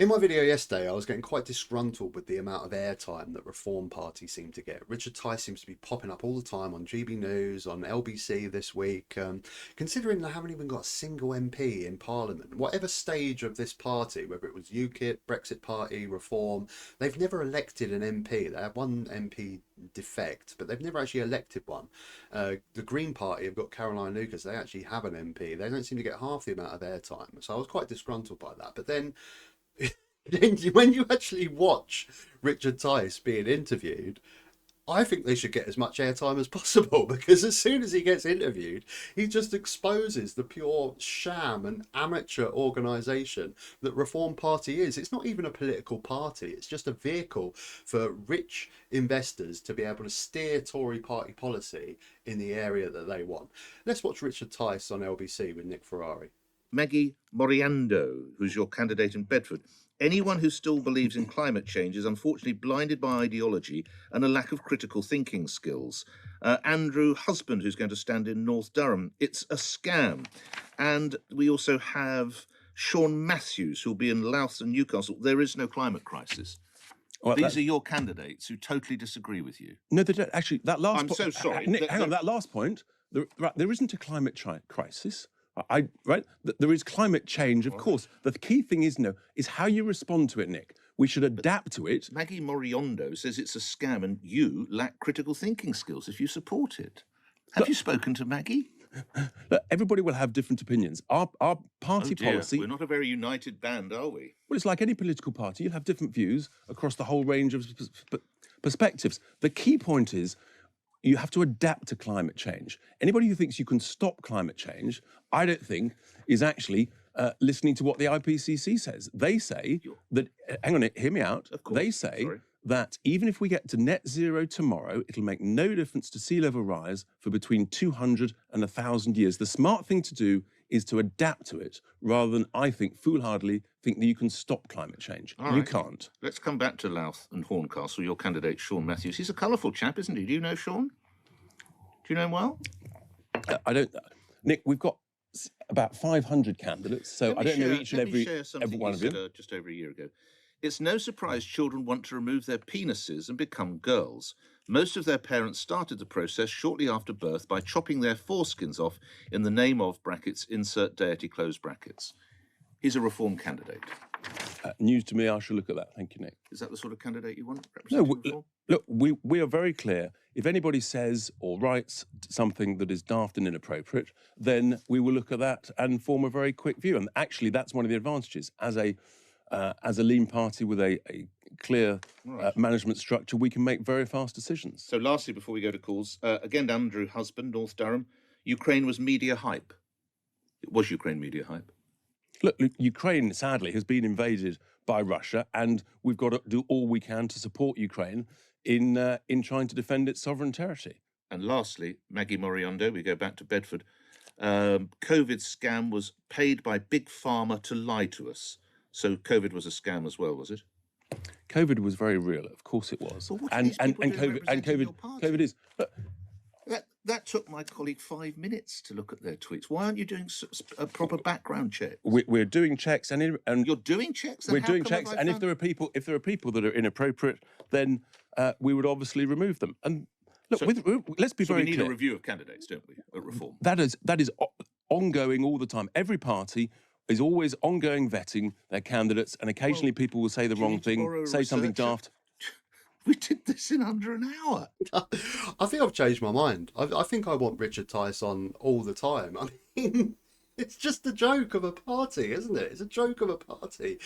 In my video yesterday, I was getting quite disgruntled with the amount of airtime that Reform Party seem to get. Richard Tice seems to be popping up all the time on GB News, on LBC this week. Considering they haven't even got a single MP in Parliament, whatever stage of this party, whether it was UKIP, Brexit Party, Reform, they've never elected an MP. They have one MP defect, but they've never actually elected one. The Green Party have got Caroline Lucas. They actually have an MP. They don't seem to get half the amount of airtime. So I was quite disgruntled by that. But then when you actually watch Richard Tice being interviewed, I think they should get as much airtime as possible because as soon as he gets interviewed, he just exposes the pure sham and amateur organisation that Reform Party is. It's not even a political party, it's just a vehicle for rich investors to be able to steer Tory party policy in the area that they want. Let's watch Richard Tice on LBC with Nick Ferrari. Maggie Moriando, who's your candidate in Bedford. Anyone who still believes in climate change is unfortunately blinded by ideology and a lack of critical thinking skills. Andrew Husband, who's going to stand in North Durham. It's a scam. And we also have Sean Matthews, who'll be in Louth and Newcastle. There is no climate crisis. Well, these are your candidates who totally disagree with you. No, they don't. Actually, that last I'm so sorry. Nick, hang on, that last point, there isn't a climate crisis. There is climate change, of course. The key thing is how you respond to it, Nick. We should adapt to it. Maggie Moriando says it's a scam and you lack critical thinking skills if you support it. Have you spoken to Maggie? Look, everybody will have different opinions. Our party policy... We're not a very united band, are we? Well, it's like any political party. You'll have different views across the whole range of perspectives. The key point is you have to adapt to climate change. Anybody who thinks you can stop climate change, I don't think, is actually listening to what the IPCC says. They say that, hang on, hear me out. Of course. They say that even if we get to net zero tomorrow, it'll make no difference to sea level rise for between 200 and 1,000 years. The smart thing to do is to adapt to it rather than, I think, foolhardily think that you can stop climate change. You can't. Let's come back to Louth and Horncastle, your candidate, Sean Matthews. He's a colourful chap, isn't he? Do you know Sean? Do you know him well? I don't. Nick, we've got about 500 candidates, so I don't know each and every one of them. Just over a year ago. It's no surprise children want to remove their penises and become girls. Most of their parents started the process shortly after birth by chopping their foreskins off in the name of, brackets, insert deity, close brackets. He's a Reform candidate. News to me, I shall look at that. Thank you, Nick. Is that the sort of candidate you want? No, look, we are very clear. If anybody says or writes something that is daft and inappropriate, then we will look at that and form a very quick view. And actually, that's one of the advantages. As a lean party with a clear management structure, we can make very fast decisions. So lastly, before we go to calls, again, Andrew Husband, North Durham, Ukraine was media hype. It was Ukraine media hype. Look, Ukraine, sadly, has been invaded by Russia, and we've got to do all we can to support Ukraine in trying to defend its sovereign territory. And lastly, Maggie Moriando, we go back to Bedford. COVID scam was paid by Big Pharma to lie to us. So COVID was a scam as well, was it? COVID was very real, of course it was. And COVID is. But that took my colleague 5 minutes to look at their tweets. Why aren't you doing a proper background check? We're doing checks, and you're doing checks. We're doing checks, and if there are people that are inappropriate, then we would obviously remove them. And look, let's be very clear. We need a review of candidates, don't we, at Reform? That is ongoing all the time. Every party is always ongoing vetting their candidates, and occasionally people will say the wrong thing, say something daft. We did this in under an hour. I think I've changed my mind. I think I want Richard Tice on all the time. I mean, it's just a joke of a party, isn't it? It's a joke of a party.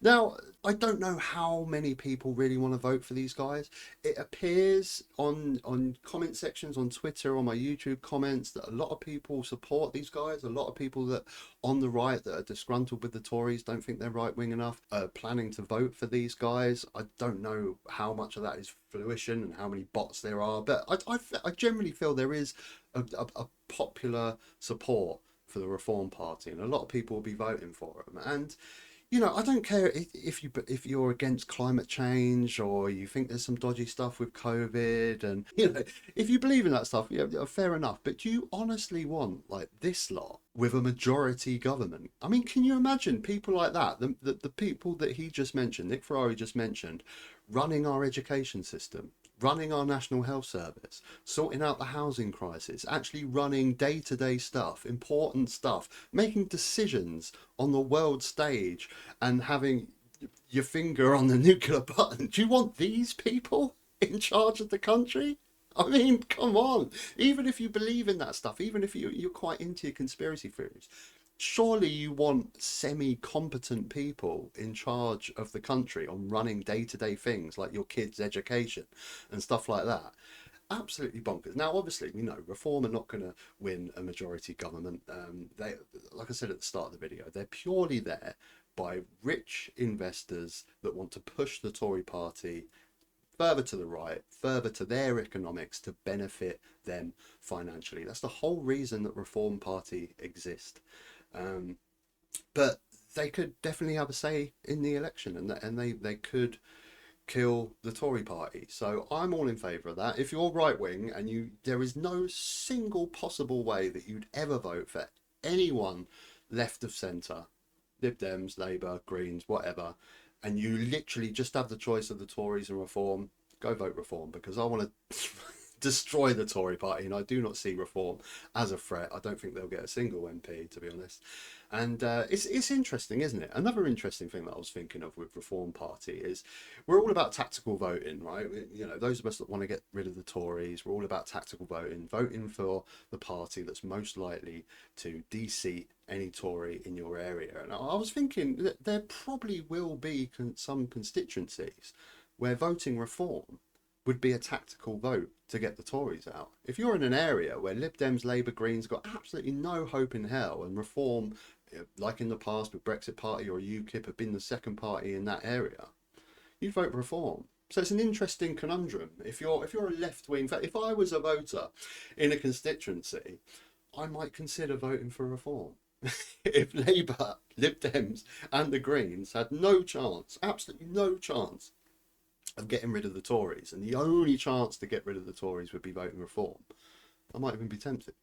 Now, I don't know how many people really want to vote for these guys. It appears on comment sections on Twitter, on my YouTube comments, that a lot of people support these guys. A lot of people that on the right that are disgruntled with the Tories, don't think they're right-wing enough, are planning to vote for these guys. I don't know how much of that is fruition and how many bots there are, but I generally feel there is a popular support for the Reform Party, and a lot of people will be voting for them. And You know, I don't care if you're against climate change or you think there's some dodgy stuff with COVID, and you know, if you believe in that stuff, yeah, fair enough. But do you honestly want like this lot with a majority government? I mean, can you imagine people like that? The people that he just mentioned, Nick Ferrari just mentioned, running our education system, running our National Health Service, sorting out the housing crisis, actually running day-to-day stuff, important stuff, making decisions on the world stage and having your finger on the nuclear button. Do you want these people in charge of the country? I mean, come on. Even if you believe in that stuff, even if you're quite into your conspiracy theories, surely you want semi-competent people in charge of the country on running day-to-day things like your kids' education and stuff like that. Absolutely bonkers. Now, obviously, we know Reform are not going to win a majority government. They, like I said at the start of the video, they're purely there by rich investors that want to push the Tory party further to the right, further to their economics to benefit them financially. That's the whole reason that Reform Party exist. Um, but they could definitely have a say in the election, and they could kill the Tory party. So I'm all in favour of that. If you're right wing and there is no single possible way that you'd ever vote for anyone left of centre, Lib Dems, Labour, Greens, whatever, and you literally just have the choice of the Tories and Reform, go vote Reform, because I want to destroy the Tory party, and I do not see Reform as a threat. I don't think they'll get a single MP, to be honest. And it's interesting, isn't it? Another interesting thing that I was thinking of with Reform Party is we're all about tactical voting, right? You know, those of us that want to get rid of the Tories, we're all about tactical voting for the party that's most likely to de-seat any Tory in your area. And I was thinking that there probably will be some constituencies where voting Reform would be a tactical vote to get the Tories out. If you're in an area where Lib Dems, Labour, Greens got absolutely no hope in hell, and Reform, like in the past with Brexit Party or UKIP, have been the second party in that area, you vote Reform. So it's an interesting conundrum. If you're a left wing, if I was a voter in a constituency, I might consider voting for Reform. If Labour, Lib Dems, and the Greens had no chance, absolutely no chance of getting rid of the Tories, and the only chance to get rid of the Tories would be voting Reform, I might even be tempted.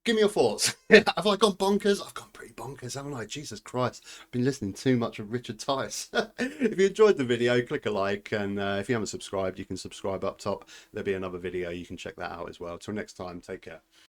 Give me your thoughts. Have I gone bonkers? I've gone pretty bonkers, haven't I? Jesus Christ. I've been listening too much of Richard Tice. If you enjoyed the video, click a like, and if you haven't subscribed, you can subscribe up top. There'll be another video. You can check that out as well. Till next time, take care.